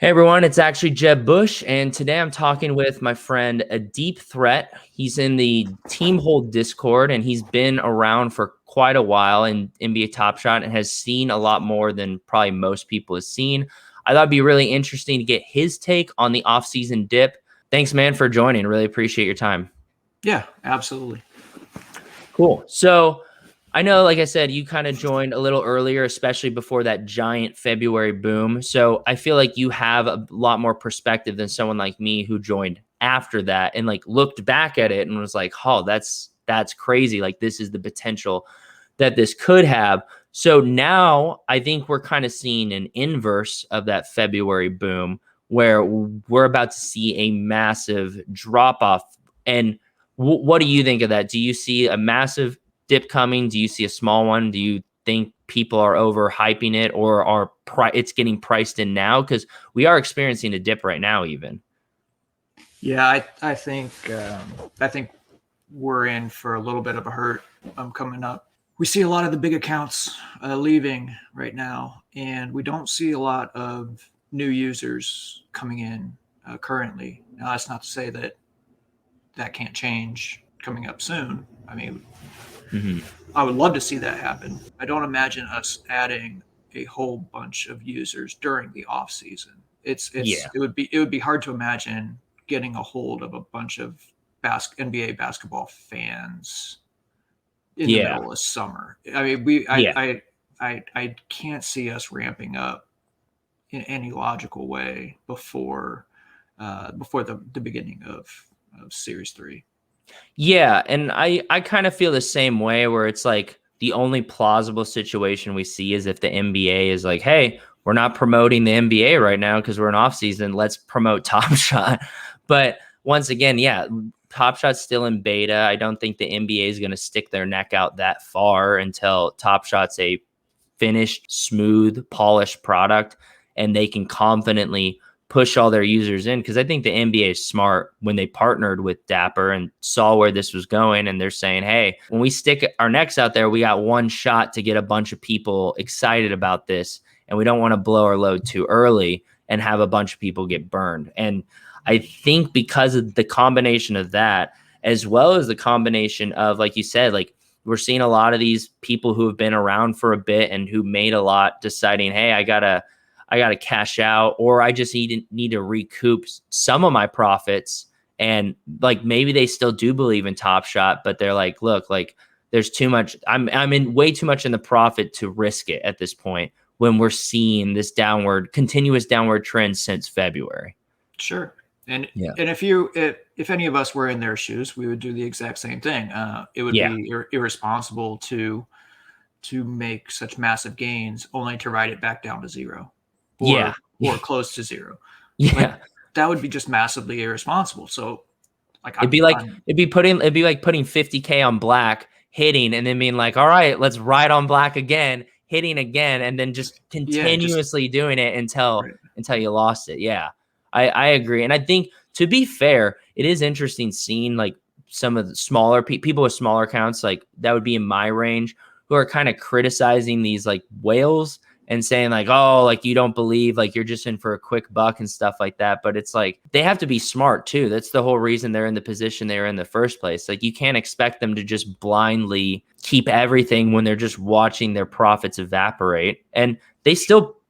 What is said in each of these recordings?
Hey everyone, it's actually Jeb Bush, and today I'm talking with my friend Adeepthret. He's in the Team Hold Discord, and he's been around for quite a while in NBA Top Shot and has seen a lot more than probably most people have seen. I thought it'd be really interesting to get his take on the offseason dip. Thanks, man, for joining. Really appreciate your time. Yeah, absolutely. Cool. So I know, like I said, you kind of joined a little earlier, especially before that giant February boom. So I feel like you have a lot more perspective than someone like me who joined after that and like looked back at it and was like, oh, that's crazy. Like this is the potential that this could have. So now I think we're kind of seeing an inverse of that February boom where we're about to see a massive drop off. And what do you think of that? Do you see a massive dip coming? Do you see a small one? Do you think people are overhyping it, or it's getting priced in now? Because we are experiencing a dip right now, even. Yeah, I think we're in for a little bit of a hurt coming up. We see a lot of the big accounts leaving right now, and we don't see a lot of new users coming in currently. Now, that's not to say that that can't change coming up soon. I mean, I would love to see that happen. I don't imagine us adding a whole bunch of users during the off season. Yeah, It would be hard to imagine getting a hold of a bunch of NBA basketball fans in the yeah, middle of summer. I mean, we yeah. I can't see us ramping up in any logical way before the beginning of Series 3. Yeah, and I kind of feel the same way where it's like the only plausible situation we see is if the NBA is like, "Hey, we're not promoting the NBA right now because we're in off season. Let's promote Top Shot." But once again, yeah, Top Shot's still in beta. I don't think the NBA is going to stick their neck out that far until Top Shot's a finished, smooth, polished product and they can confidently push all their users in, because I think the NBA is smart when they partnered with Dapper and saw where this was going, and they're saying, hey, when we stick our necks out there, we got one shot to get a bunch of people excited about this, and we don't want to blow our load too early and have a bunch of people get burned. And I think because of the combination of that, as well as the combination of, like you said, like we're seeing a lot of these people who have been around for a bit and who made a lot deciding, hey, I gotta cash out, or I just need to recoup some of my profits. And like maybe they still do believe in Top Shot, but they're like, look, like there's too much. I'm in way too much in the profit to risk it at this point when we're seeing this continuous downward trend since February. Sure. And Yeah. and if any of us were in their shoes, we would do the exact same thing. It would Yeah. be irresponsible to make such massive gains only to write it back down to zero, Yeah. or close to zero. Like Yeah. that would be just massively irresponsible. So like I'm It'd be like putting 50K on black, hitting, and then being like, all right, let's ride on black again, hitting again, and then just yeah, just continuously doing it right. until you lost it. Yeah. I agree. And I think, to be fair, it is interesting seeing like some of the smaller people with smaller accounts, like that would be in my range, who are kind of criticizing these like whales and saying like, oh, like you don't believe, like you're just in for a quick buck and stuff like that. But it's like they have to be smart too. That's the whole reason they're in the position they're in the first place. Like you can't expect them to just blindly keep everything when they're just watching their profits evaporate. And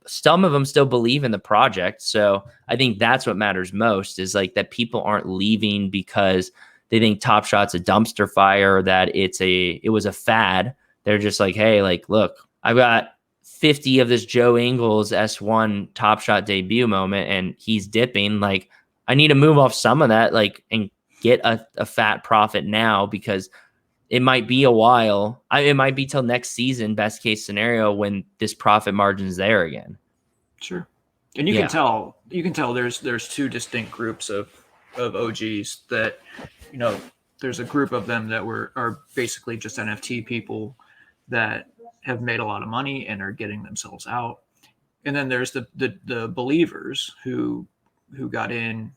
some of them still believe in the project. So I think that's what matters most, is like that people aren't leaving because they think Top Shot's a dumpster fire, or that it was a fad. They're just like, hey, like, look, I've got 50 of this Joe Ingles S1 Top Shot debut moment and he's dipping. Like, I need to move off some of that, like, and get a fat profit now, because it might be a while. It might be till next season, best case scenario, when this profit margin's there again. Sure. And Yeah. you can tell there's two distinct groups of OGs that, there's a group of them that are basically just NFT people that have made a lot of money and are getting themselves out. And then there's the believers who got in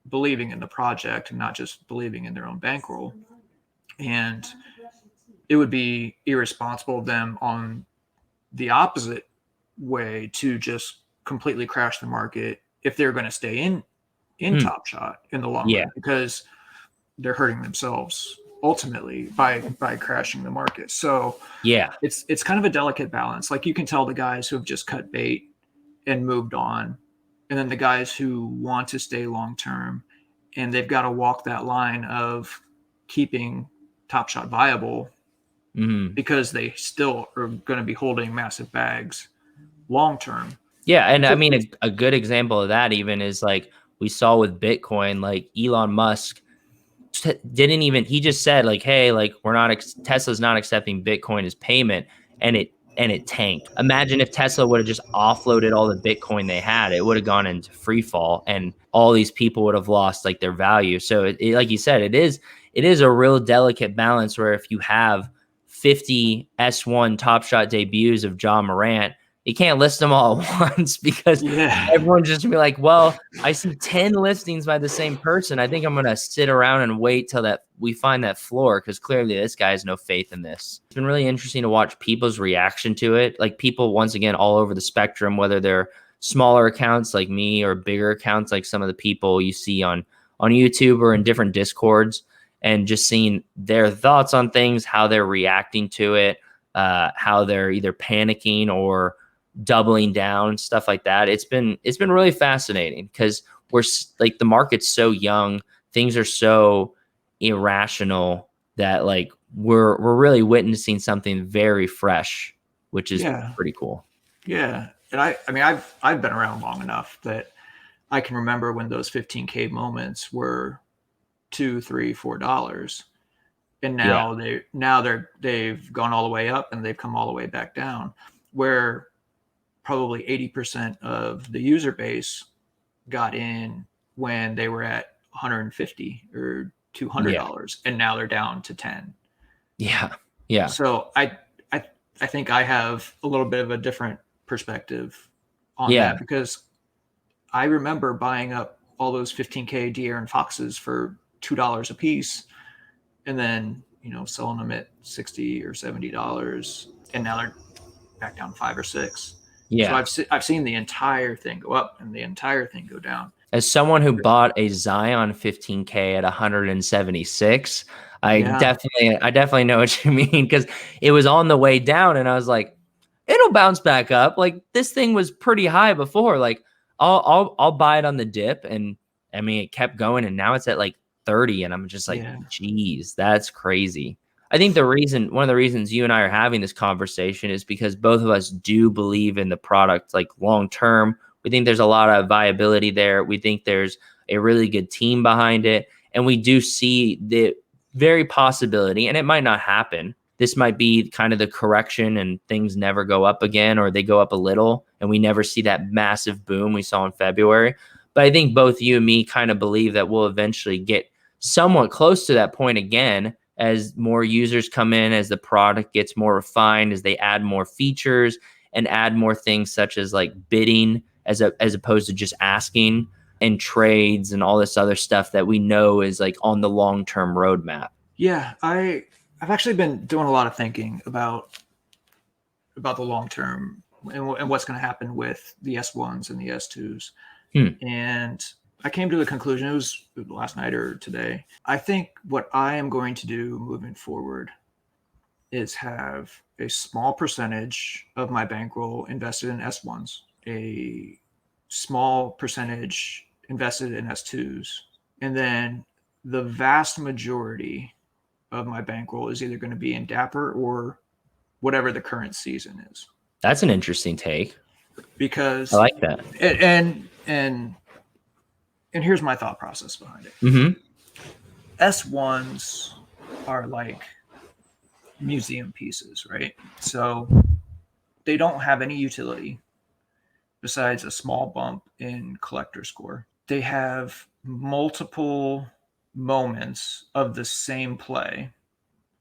believing in the project and not just believing in their own bankroll. And it would be irresponsible of them on the opposite way to just completely crash the market if they're going to stay in Hmm. Top Shot in the long Yeah. run, because they're hurting themselves ultimately by crashing the market. So Yeah. it's kind of a delicate balance. Like, you can tell the guys who have just cut bait and moved on, and then the guys who want to stay long term, and they've got to walk that line of keeping Top Shot viable, Hmm. because they still are going to be holding massive bags long term. Yeah, and I So mean a good example of that even is like we saw with Bitcoin, like Elon Musk didn't even he just said like, hey, like we're not Tesla's not accepting Bitcoin as payment, and it tanked. Imagine if Tesla would have just offloaded all the Bitcoin they had, it would have gone into free fall, and all these people would have lost like their value. So like you said, it is a real delicate balance where if you have 50 S1 Top Shot debuts of John Morant, you can't list them all at once because yeah, everyone's just gonna be like, well, I see 10 listings by the same person. I think I'm gonna sit around and wait till that we find that floor, because clearly this guy has no faith in this. It's been really interesting to watch people's reaction to it. Like people once again all over the spectrum, whether they're smaller accounts like me or bigger accounts like some of the people you see on YouTube or in different discords, and just seeing their thoughts on things, how they're reacting to it, how they're either panicking or doubling down, stuff like that. It's been really fascinating because we're like the market's so young, things are so irrational that like we're really witnessing something very fresh, which is yeah, pretty cool. yeah. And I mean, I've been around long enough that I can remember when those 15K moments were $2, $3, $4, and Yeah. they've gone all the way up and they've come all the way back down, where probably 80% of the user base got in when they were at 150 or Yeah. $200, and now they're down to 10. Yeah. Yeah. So I I think I have a little bit of a different perspective on Yeah. that, because I remember buying up all those 15K deer and foxes for $2 a piece, and then selling them at 60 or $70, and now they're back down 5 or 6. So Yeah. I've seen the entire thing go up and the entire thing go down. As someone who bought a Zion 15K at 176, Yeah, I definitely know what you mean, because it was on the way down and I was like, it'll bounce back up. Like this thing was pretty high before. Like I'll buy it on the dip, and I mean it kept going and now it's at like 30 and I'm just like, yeah, geez, that's crazy. I think one of the reasons you and I are having this conversation is because both of us do believe in the product like long term. We think there's a lot of viability there. We think there's a really good team behind it. And we do see the very possibility, and it might not happen. This might be kind of the correction and things never go up again, or they go up a little and we never see that massive boom we saw in February. But I think both you and me kind of believe that we'll eventually get somewhat close to that point again as more users come in, as the product gets more refined, as they add more features and add more things such as like bidding as opposed to just asking, and trades and all this other stuff that we know is like on the long-term roadmap. yeah. I've actually been doing a lot of thinking about the long term, and what's going to happen with the S1s and the S2s. Hmm. And I came to the conclusion, it was last night or today. I think what I am going to do moving forward is have a small percentage of my bankroll invested in S1s, a small percentage invested in S2s, and then the vast majority of my bankroll is either going to be in Dapper or whatever the current season is. That's an interesting take. I Because like that. and here's my thought process behind it. Mm-hmm. S1s are like museum pieces, right? So they don't have any utility besides a small bump in collector score. They have multiple moments of the same play,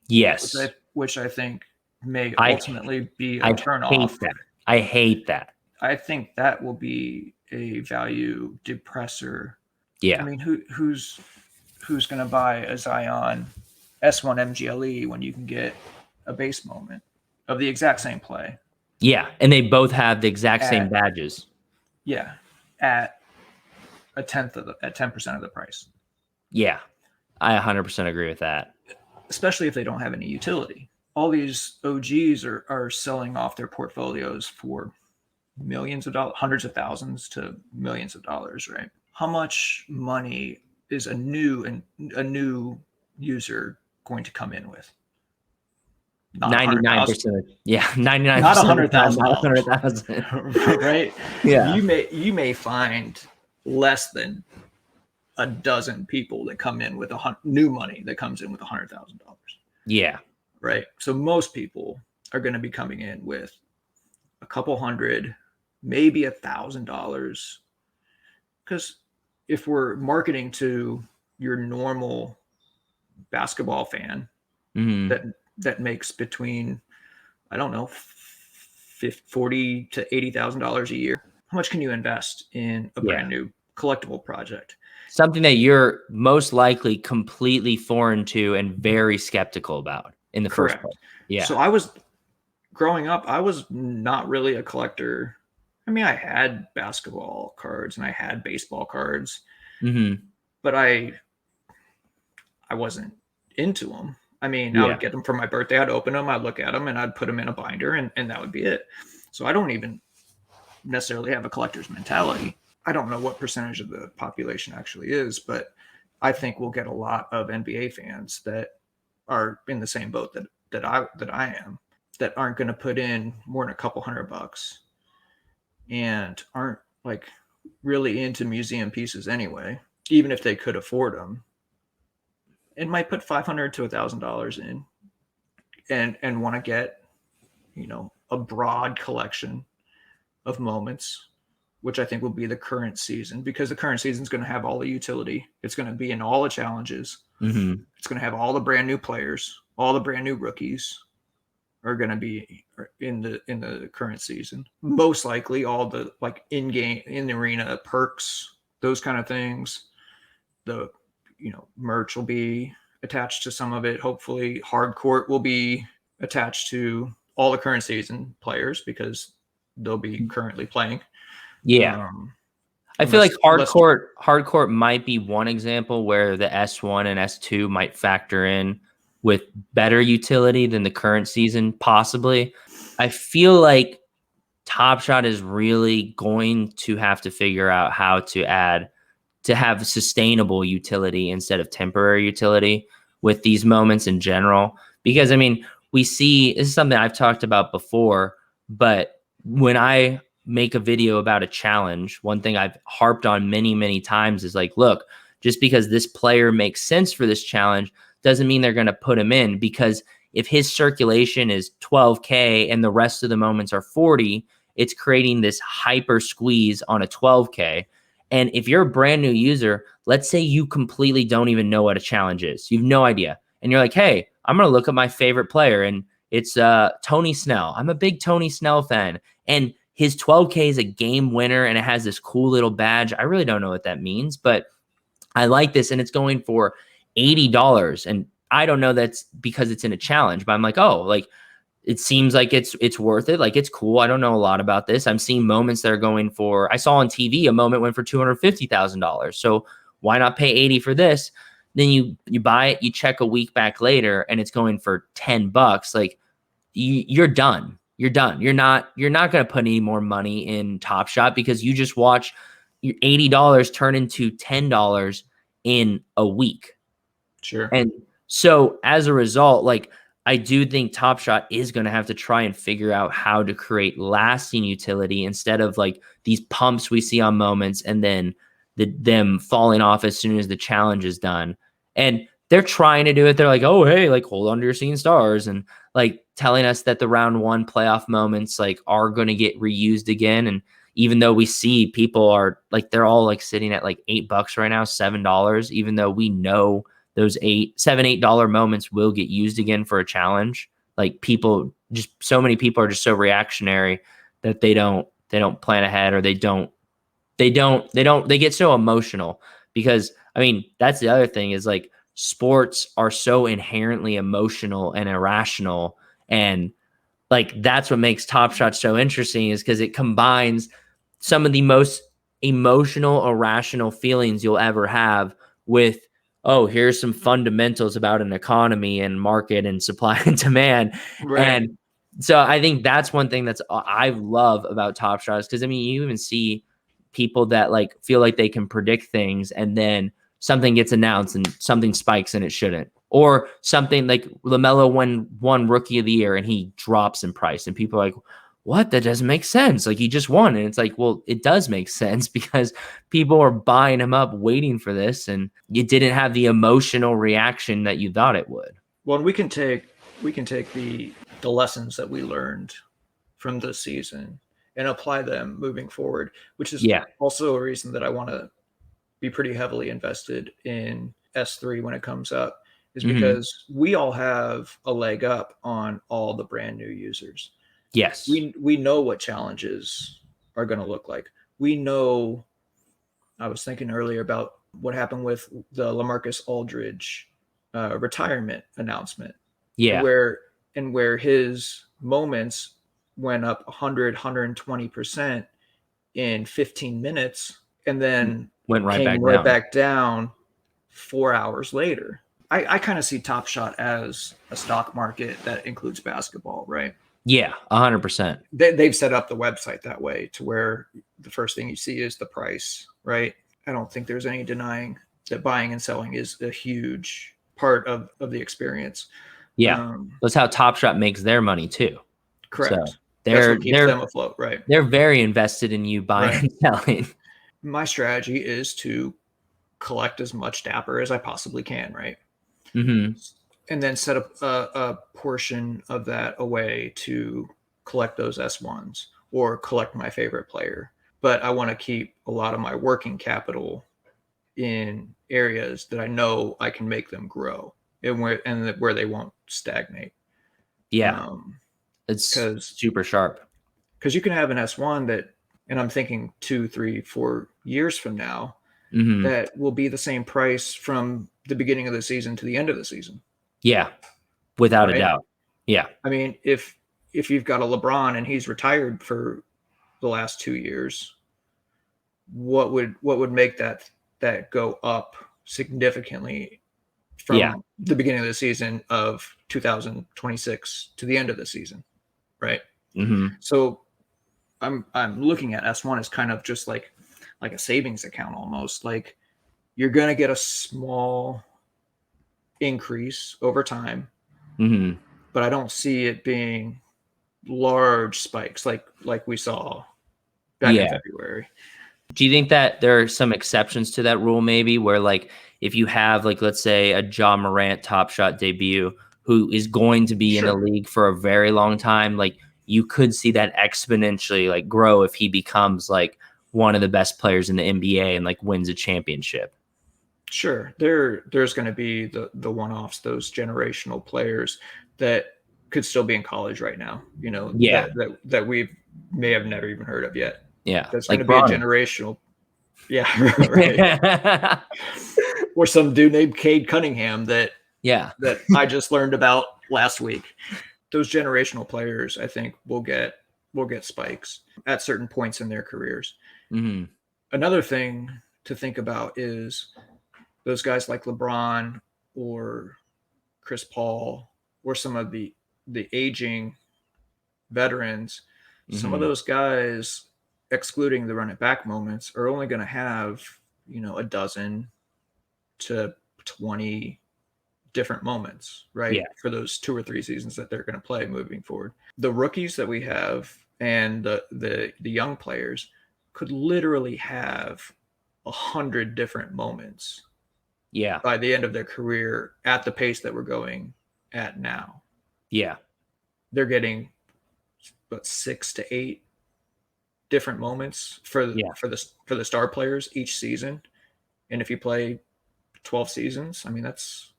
Yes. which I think may I ultimately be a I hate turnoff. that. I hate that. I think that will be a value depressor. I Yeah. mean, who's going to buy a Zion S1 MGLE when you can get a base moment of the exact same play Yeah. And they both have the exact same at badges. yeah at at 10% of the price. Yeah, I 100% agree with that. Especially if they don't have any utility. All these OGs are selling off their portfolios for millions of dollars, hundreds of thousands to millions of dollars, right? How much money is a new user going to come in with? Not 99%. Yeah, not 99% of the time, not $100,000, 100,000. right? Yeah. You may find less than a dozen people that come in with new money that comes in with $100,000. Yeah. Right. So most people are going to be coming in with a couple hundred, maybe $1,000. Because if we're marketing to your normal basketball fan that makes between, I don't know, $40,000 to $80,000 a year, how much can you invest in a brand new collectible project? Something that you're most likely completely foreign to and very skeptical about in the first place. Yeah. So I was growing up, I was not really a collector. I mean, I had basketball cards and I had baseball cards, but I wasn't into them. I mean, I would get them for my birthday. I'd open them, I'd look at them, and I'd put them in a binder, and that would be it. So I don't even necessarily have a collector's mentality. I don't know what percentage of the population actually is, but I think we'll get a lot of NBA fans that are in the same boat that I am, that aren't going to put in more than a couple $100 and aren't like really into museum pieces anyway, even if they could afford them, and might put $500 to $1,000 in and want to get, a broad collection of moments, which I think will be the current season, because the current season is going to have all the utility. It's going to be in all the challenges. It's going to have all the brand new players, all the brand new rookies are going to be in the current season. Most likely all the like in the arena perks, those kind of things. The merch will be attached to some of it. Hopefully hard court will be attached to all the current season players because they'll be currently playing. Yeah. I feel like hardcourt might be one example where the S1 and S2 might factor in with better utility than the current season, possibly. I feel like Top Shot is really going to have to figure out how to have sustainable utility instead of temporary utility with these moments in general. Because, I mean, we see, this is something I've talked about before, but when I make a video about a challenge, one thing I've harped on many, many times is like, look, just because this player makes sense for this challenge doesn't mean they're going to put him in, because if his circulation is 12K and the rest of the moments are 40, it's creating this hyper squeeze on a 12K. And if you're a brand new user, let's say you completely don't even know what a challenge is. You have no idea. And you're like, hey, I'm going to look at my favorite player, and it's Tony Snell. I'm a big Tony Snell fan. And his 12K is a game winner, and it has this cool little badge. I really don't know what that means, but I like this, and it's going for $80. And I don't know that's because it's in a challenge, but I'm like, oh, like it seems like it's worth it. Like it's cool. I don't know a lot about this. I'm seeing moments that are going for, I saw on TV a moment went for $250,000. So why not pay 80 for this? Then you buy it, you check a week back later, and it's going for $10. Like you're done. You're done. You're not going to put any more money in Top Shot because you just watch your $80 turn into $10 in a week. Sure. And so as a result, like I do think Top Shot is going to have to try and figure out how to create lasting utility instead of like these pumps we see on moments and then them falling off as soon as the challenge is done. And they're trying to do it. They're like, oh, hey, like hold on to your seeing stars, and like telling us that the round one playoff moments like are going to get reused again. And even though we see people are like, they're all like sitting at like $8 right now, $7, even though we know those $8 moments will get used again for a challenge. Like people, just so many people are just so reactionary that they don't plan ahead, or they get so emotional because, I mean, that's the other thing is like sports are so inherently emotional and irrational. And like, that's what makes Top Shot so interesting, is because it combines some of the most emotional, irrational feelings you'll ever have with, oh, here's some fundamentals about an economy and market and supply and demand. Right. And so I think that's one thing that's I love about Top Shots, because I mean, you even see people that like feel like they can predict things, and then something gets announced and something spikes and it shouldn't. Or something like LaMelo won Rookie of the Year and he drops in price, and people are like, what? That doesn't make sense. Like, he just won. And it's like, well, it does make sense because people are buying him up waiting for this, and you didn't have the emotional reaction that you thought it would. Well, and we can take the lessons that we learned from this season and apply them moving forward, which is Yeah. also a reason that I want to be pretty heavily invested in S3 when it comes up, is because we all have a leg up on all the brand new users. Yes. We know what challenges are going to look like. We know, I was thinking earlier about what happened with the LaMarcus Aldridge retirement announcement, Yeah. where his moments went up 120% in 15 minutes, and then Went right came back right down. back down 4 hours later. I kind of see Top Shot as a stock market that includes basketball, right? Yeah, 100%. They've set up the website that way to where the first thing you see is the price, right? I don't think there's any denying that buying and selling is a huge part of the experience. Yeah. That's how Top Shot makes their money too. Correct. So That's they're what keeps them afloat, right? they're very invested in you buying Right. and selling. My strategy is to collect as much Dapper as I possibly can, right? Mm-hmm. And then set up a portion of that away to collect those S1s or collect my favorite player. But I want to keep a lot of my working capital in areas that I know I can make them grow and where they won't stagnate. Yeah. It's Because super sharp. you can have an S1 that, and I'm thinking 2, 3, 4 years from now, Mm-hmm. that will be the same price from the beginning of the season to the end of the season. Yeah, without a Right? doubt. Yeah. I mean, if you've got a LeBron and he's retired for the last 2 years, what would make that go up significantly Yeah. from the beginning of the season of 2026 to the end of the season, right? Mm-hmm. So I'm looking at S1 as kind of just like a savings account almost. Like, you're going to get a small increase over time, Mm-hmm. but I don't see it being large spikes like we saw back in Yeah. February. Do you think that there are some exceptions to that rule, maybe, where like if you have like, let's say, a Ja Morant Top Shot debut who is going to be in the Sure. league for a very long time, like you could see that exponentially like grow if he becomes like one of the best players in the NBA and like wins a championship? Sure. There's going to be the one-offs, those generational players that could still be in college right now, Yeah. that we may have never even heard of yet. Yeah. That's going Like to be a Bronny. generational. Yeah, right. Or some dude named Cade Cunningham that Yeah. I just learned about last week. Those generational players, I think, will get spikes at certain points in their careers. Mm-hmm. Another thing to think about is those guys like LeBron or Chris Paul or some of the aging veterans. Some of Mm-hmm. those guys, excluding the run it back moments, are only going to have a dozen to 20 different moments, right? Yeah. For those 2 or 3 seasons that they're going to play moving forward. The rookies that we have and the young players could literally have 100 different moments Yeah. by the end of their career at the pace that we're going at now. Yeah. They're getting 6 to 8 different moments for the star players each season. And if you play 12 seasons, I mean that's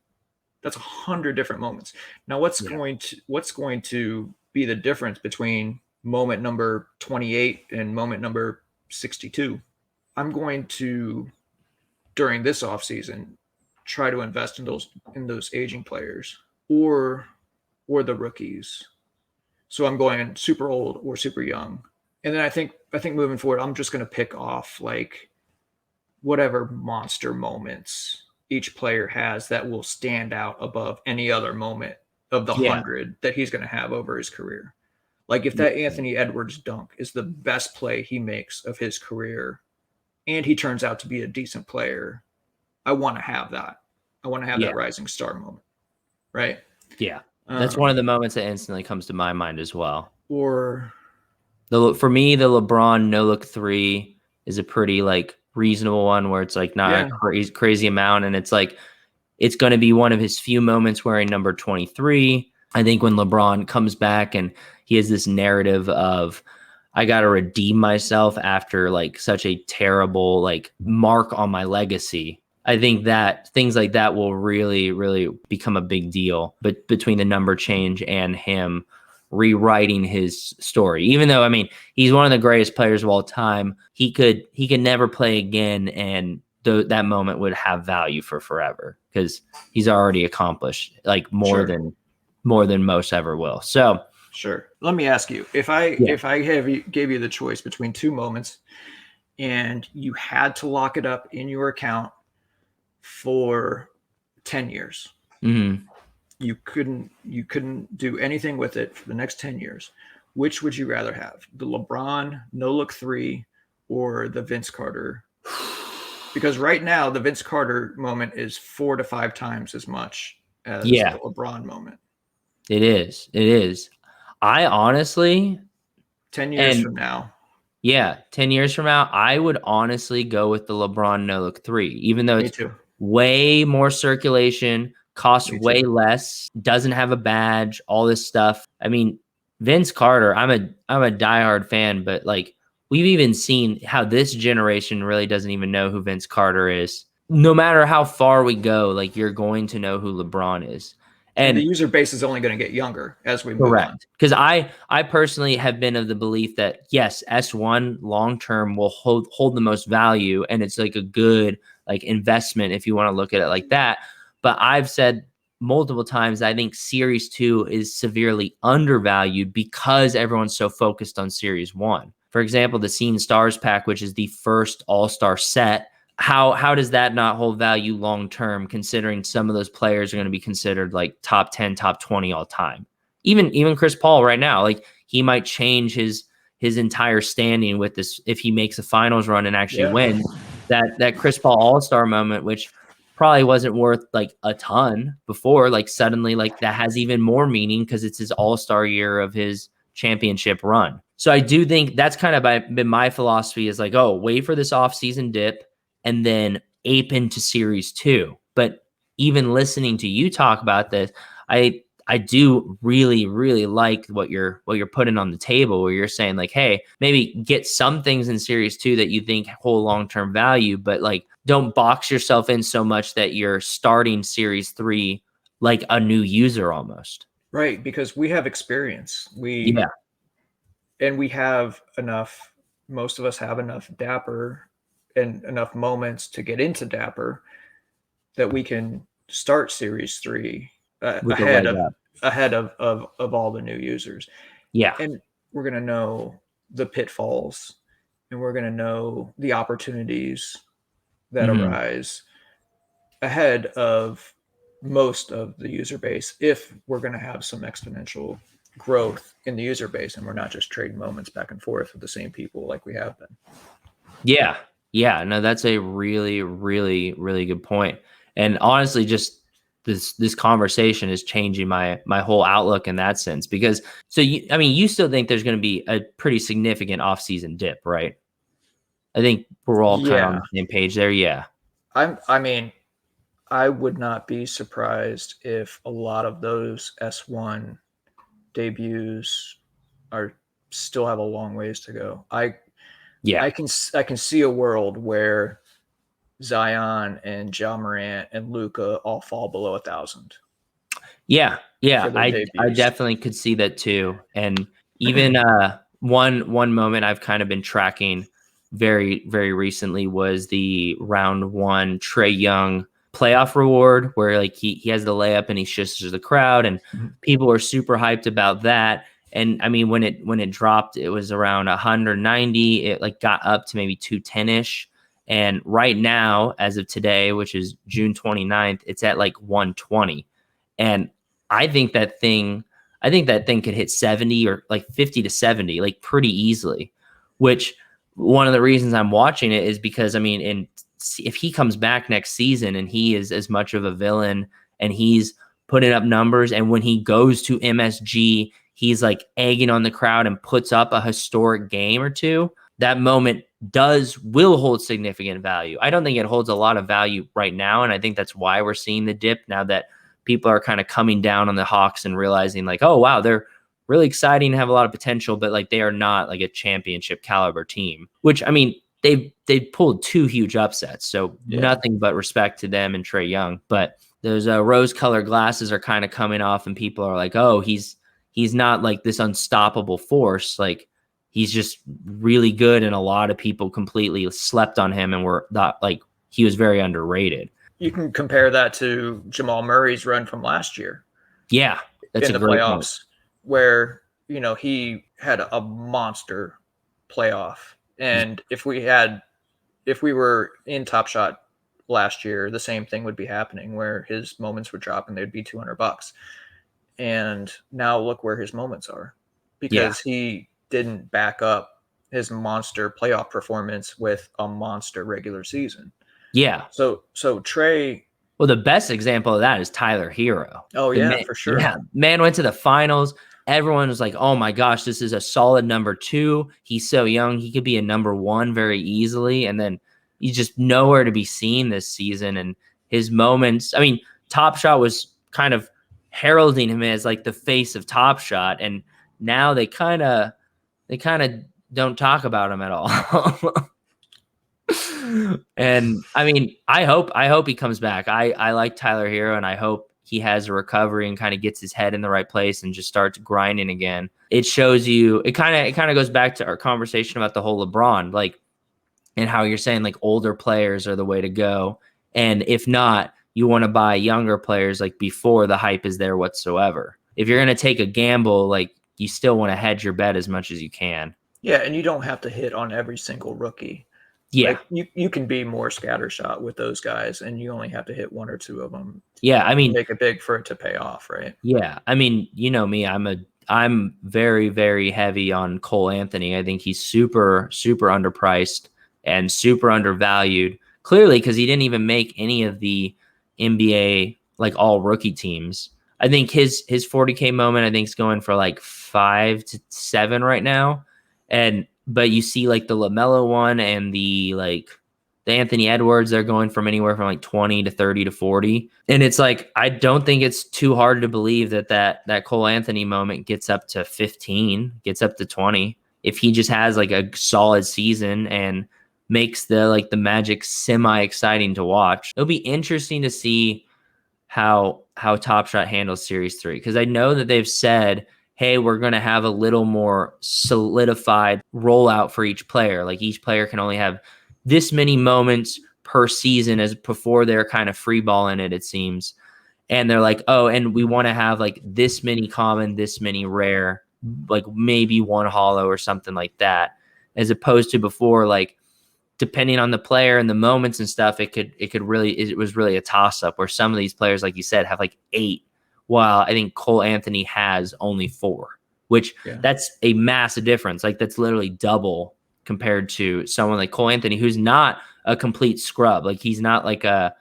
100 different moments. Now what's going to be the difference between moment number 28 and moment number 62? I'm going to, during this offseason, try to invest in those aging players or the rookies. So I'm going super old or super young. And then I think moving forward, I'm just going to pick off like whatever monster moments each player has that will stand out above any other moment of the Yeah. 100 that he's going to have over his career. Like if that Anthony Edwards dunk is the best play he makes of his career and he turns out to be a decent player, I want to have that. I want to have Yeah. that rising star moment, right? Yeah. That's one of the moments that instantly comes to my mind as well. Or For me, the LeBron no look three is a pretty like reasonable one where it's like not a crazy amount, and it's like it's going to be one of his few moments wearing number 23. I think when LeBron comes back and he has this narrative of I got to redeem myself after like such a terrible like mark on my legacy. I think that things like that will really, really become a big deal. But between the number change and him rewriting his story, even though I mean he's one of the greatest players of all time, he could never play again, and that moment would have value for forever because he's already accomplished like more than most ever will. So sure. Let me ask you, if I gave you the choice between two moments and you had to lock it up in your account for 10 years. Mm-hmm. You couldn't do anything with it for the next 10 years. Which would you rather have? The LeBron no look three or the Vince Carter? Because right now the Vince Carter moment is 4 to 5 times as much as the LeBron moment. It is. It is. I honestly 10 years from now. Yeah, 10 years from now, I would honestly go with the LeBron no look three, even though it's way more circulation, costs way less, doesn't have a badge, all this stuff. I mean, Vince Carter, I'm a diehard fan, but like we've even seen how this generation really doesn't even know who Vince Carter is. No matter how far we go, like you're going to know who LeBron is. And the user base is only going to get younger as we move on. Because I personally have been of the belief that yes, S1 long term will hold the most value, and it's like a good like investment if you want to look at it like that. But I've said multiple times I think Series 2 is severely undervalued because everyone's so focused on Series 1. For example, the Scene Stars pack, which is the first All-Star set. How does that not hold value long term, considering some of those players are going to be considered like top 10, top 20 all time? Even Chris Paul right now, like he might change his entire standing with this if he makes a finals run and actually wins that Chris Paul All-Star moment, which probably wasn't worth like a ton before, like suddenly like that has even more meaning because it's his All-Star year of his championship run. So I do think that's kind of been my philosophy is like, oh, wait for this offseason dip and then ape into Series 2. But even listening to you talk about this, I do really, really like what you're putting on the table where you're saying like, hey, maybe get some things in Series 2 that you think hold long-term value, but like don't box yourself in so much that you're starting Series 3 like a new user almost. Right, because we have experience. And we have enough, most of us have enough Dapper and enough moments to get into Dapper that we can start Series 3 ahead of all the new users. Yeah. And we're going to know the pitfalls and we're going to know the opportunities that arise ahead of most of the user base if we're going to have some exponential growth in the user base and we're not just trading moments back and forth with the same people like we have been. Yeah, no, that's a really, really, really good point. And honestly, just this conversation is changing my whole outlook in that sense. Because you still think there's going to be a pretty significant off-season dip, right? I think we're all kind of on the same page there. Yeah. I would not be surprised if a lot of those S1 debuts still have a long ways to go. I can see a world where Zion and Ja Morant and Luka all fall below 1,000. Yeah, I definitely could see that too. And even one moment I've kind of been tracking very, very recently was the round 1 Trae Young playoff reward where like he has the layup and he shushes the crowd and people are super hyped about that. And I mean, when it dropped, it was around 190. It like got up to maybe 210-ish. And right now, as of today, which is June 29th, it's at like 120. And I think that thing, I think that thing could hit 70 or like 50 to 70, like pretty easily. Which one of the reasons I'm watching it is because I mean, if he comes back next season and he is as much of a villain and he's putting up numbers, and when he goes to MSG, he's like egging on the crowd and puts up a historic game or two, that moment will hold significant value. I don't think it holds a lot of value right now, and I think that's why we're seeing the dip now that people are kind of coming down on the Hawks and realizing like, oh wow, they're really exciting, have a lot of potential, but like they are not like a championship caliber team. Which I mean, they've pulled 2 huge upsets, so nothing but respect to them and Trae Young. But those rose-colored glasses are kind of coming off, and people are like, oh, he's not like this unstoppable force. Like he's just really good, and a lot of people completely slept on him and were thought like he was very underrated. You can compare that to Jamal Murray's run from last year. Yeah, that's in a the great playoffs, point. where he had a monster playoff. And if we were in Top Shot last year, the same thing would be happening, where his moments would drop and they'd be $200. And now look where his moments are, because he didn't back up his monster playoff performance with a monster regular season. Yeah. So Trae. Well, the best example of that is Tyler Hero. Oh yeah, for sure. Yeah, man went to the finals. Everyone was like, "Oh my gosh, this is a solid number 2. He's so young; he could be a number 1 very easily." And then he's just nowhere to be seen this season. And his moments, I mean, Top Shot was kind of heralding him as like the face of Top Shot, and now they kind of don't talk about him at all. And I mean, I hope he comes back. I like Tyler Hero, and I hope he has a recovery and kind of gets his head in the right place and just starts grinding again. It shows you, it kind of goes back to our conversation about the whole LeBron, like, and how you're saying like older players are the way to go. And if not, you want to buy younger players like before the hype is there whatsoever. If you're going to take a gamble, like you still want to hedge your bet as much as you can. Yeah, and you don't have to hit on every single rookie. Yeah. Like you can be more scattershot with those guys, and you only have to hit 1 or 2 of them. Yeah, I mean, make it big for it to pay off, right? Yeah, I mean, you know me, I'm very, very heavy on Cole Anthony. I think he's super, super underpriced and super undervalued. Clearly, because he didn't even make any of the NBA like all rookie teams. I think his 40K moment, I think, is going for like 5 to 7 right now. But you see like the LaMelo one and the Anthony Edwards, they're going from anywhere from like 20 to 30 to 40. And it's like, I don't think it's too hard to believe that Cole Anthony moment gets up to 15, gets up to 20. If he just has like a solid season and makes the Magic semi exciting to watch. It'll be interesting to see how Top Shot handles Series 3. Because I know that they've said, hey, we're going to have a little more solidified rollout for each player. Like each player can only have this many moments per season as before they're kind of free balling it seems. And they're like, oh, and we want to have like this many common, this many rare, like maybe 1 hollow or something like that. As opposed to before, like depending on the player and the moments and stuff, it was really a toss up where some of these players, like you said, have like 8, while I think Cole Anthony has only 4, which that's a massive difference. Like that's literally double compared to someone like Cole Anthony, who's not a complete scrub. Like he's not like a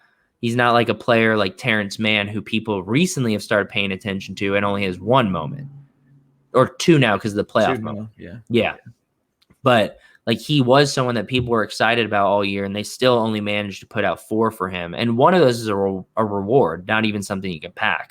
player like Terrence Mann, who people recently have started paying attention to and only has 1 moment or 2 now because of the playoff moment. Yeah. But like he was someone that people were excited about all year, and they still only managed to put out 4 for him. And one of those is a reward, not even something you can pack.